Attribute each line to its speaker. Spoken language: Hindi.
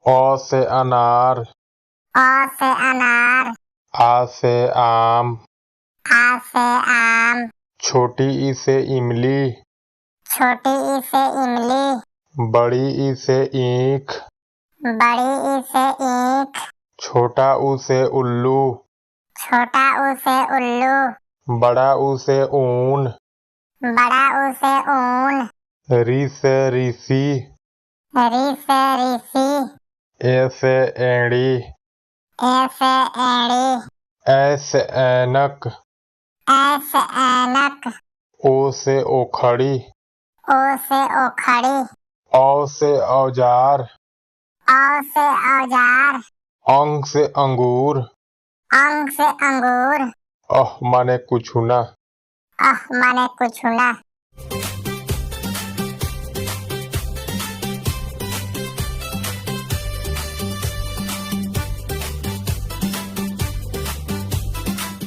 Speaker 1: अ से अनार,
Speaker 2: अ से अनार,
Speaker 1: आ से आम,
Speaker 2: आ से आम,
Speaker 1: छोटी ई से इमली,
Speaker 2: छोटी ई से इमली,
Speaker 1: बड़ी ई से ईख,
Speaker 2: बड़ी ई से ईख,
Speaker 1: छोटा ऊ से उल्लू,
Speaker 2: छोटा ऊ से उल्लू,
Speaker 1: बड़ा ऊ से ऊन,
Speaker 2: बड़ा ऊ से ऊन,
Speaker 1: री से ऋषि,
Speaker 2: री से ऋषि,
Speaker 1: ए से एड़ी,
Speaker 2: ए से एड़ी,
Speaker 1: ऐ से ऐनक,
Speaker 2: ऐ से ऐनक,
Speaker 1: ओ से ओखड़ी,
Speaker 2: ओ से ओखड़ी,
Speaker 1: औ से औजार,
Speaker 2: औ से औजार,
Speaker 1: अंग से अंगूर,
Speaker 2: अंग से अंगूर,
Speaker 1: माने कुछ ना।
Speaker 2: माने कुछ ना।